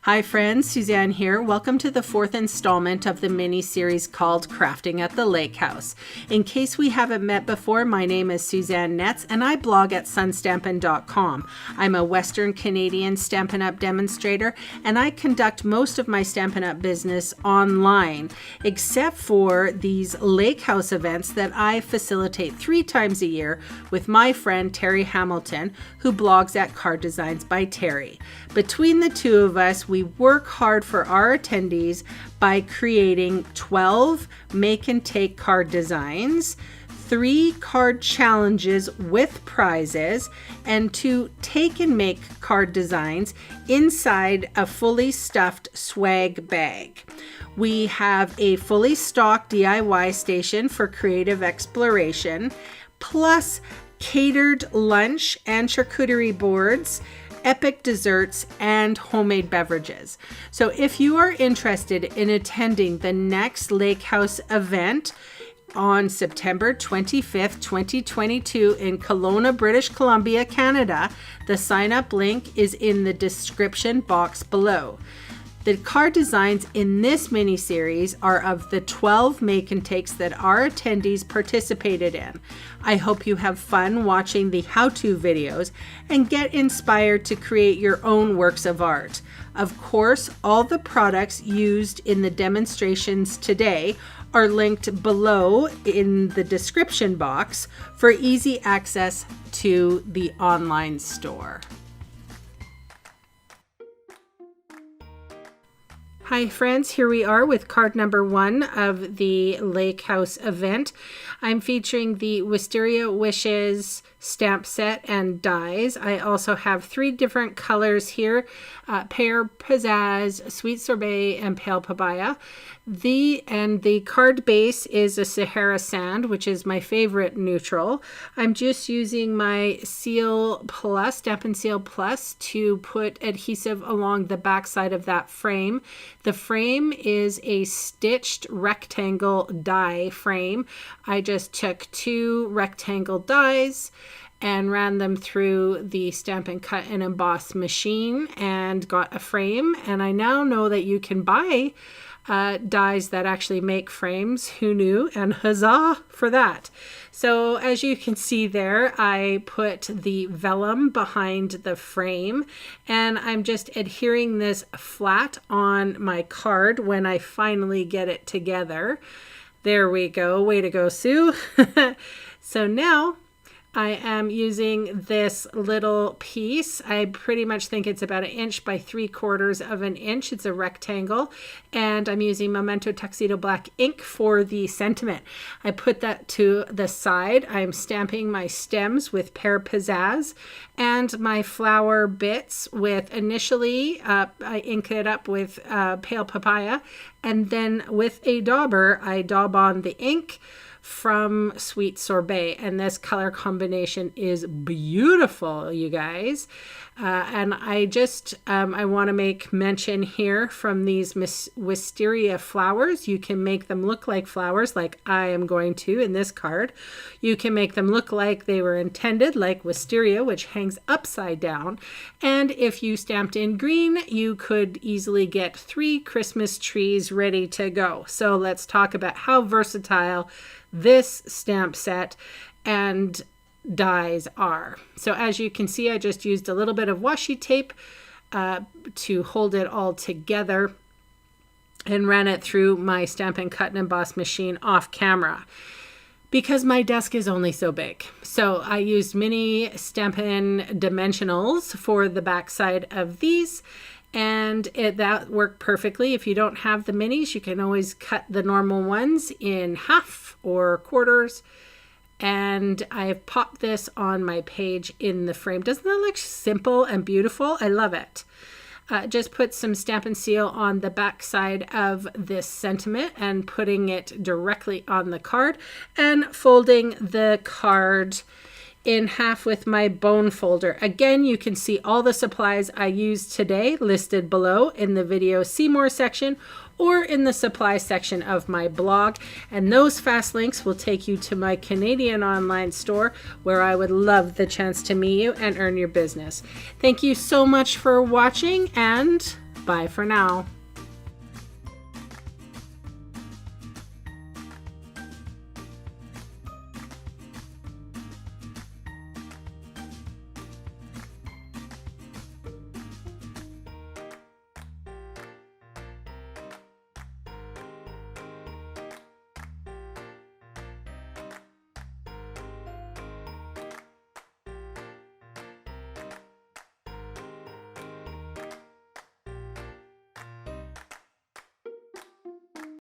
Hi friends, Suzanne here. Welcome to the fourth installment of the mini-series called Crafting at the Lake House. In case we haven't met before, my name is Susanne Netz and I blog at sunstampin.com. I'm a Western Canadian Stampin' Up! Demonstrator and I conduct most of my Stampin' Up! Business online, except for these Lake House events that I facilitate 3 times a year with my friend Terry Hamilton, who blogs at Card Designs by Terry. Between the two of us, we work hard for our attendees by creating 12 make and take card designs, 3 card challenges with prizes, and 2 take and make card designs inside a fully stuffed swag bag. We have a fully stocked DIY station for creative exploration, plus catered lunch and charcuterie boards, epic desserts, and homemade beverages. So if you are interested in attending the next Lake House event on September 25th, 2022 in Kelowna, British Columbia, Canada, the sign-up link is in the description box below. The card designs in this mini-series are of the 12 make and takes that our attendees participated in. I hope you have fun watching the how-to videos and get inspired to create your own works of art. Of course, all the products used in the demonstrations today are linked below in the description box for easy access to the online store. Hi friends, here we are with card number 1 of the Lake House event. I'm featuring the Wisteria Wishes stamp set and dies. I also have 3 different colors here, Pear Pizzazz, Sweet Sorbet, and Pale Papaya. The card base is a Sahara Sand, which is my favorite neutral. I'm just using my Seal Plus, Stampin' Seal Plus, to put adhesive along the back side of that frame. The frame is a stitched rectangle die frame. I just took 2 rectangle dies and ran them through the Stampin' Cut and Emboss machine and got a frame. And I now know that you can buy dies that actually make frames. Who knew? And huzzah for that. So as you can see there, I put the vellum behind the frame and I'm just adhering this flat on my card when I finally get it together. There we go. Way to go, Sue. So now I am using this little piece. I pretty much think it's about 1 inch by 3/4 of an inch. It's a rectangle, and I'm using Memento Tuxedo Black ink for the sentiment. I put that to the side. I'm stamping my stems with Pear Pizzazz and my flower bits with initially, I ink it up with Pale Papaya, and then with a dauber, I daub on the ink from Sweet Sorbet, and this color combination is beautiful, you guys. And I just I want to make mention here from these Wisteria flowers. You can make them look like flowers, like I am going to in this card. You can make them look like they were intended, like Wisteria, which hangs upside down. And if you stamped in green, you could easily get 3 Christmas trees ready to go. So let's talk about how versatile this stamp set and dies are. So as you can see, I just used a little bit of washi tape to hold it all together and ran it through my Stampin' Cut and Emboss machine off camera because my desk is only so big. So I used mini Stampin' dimensionals for the back side of these, and that worked perfectly. If you don't have the minis, you can always cut the normal ones in half or quarters. And I've popped this on my page in the frame. Doesn't that look simple and beautiful? I love it. Just put some Stampin' Seal on the back side of this sentiment and putting it directly on the card and folding the card in half with my bone folder. Again, you can see all the supplies I used today listed below in the video See More section or in the supply section of my blog. And those fast links will take you to my Canadian online store where I would love the chance to meet you and earn your business. Thank you so much for watching and Bye for now.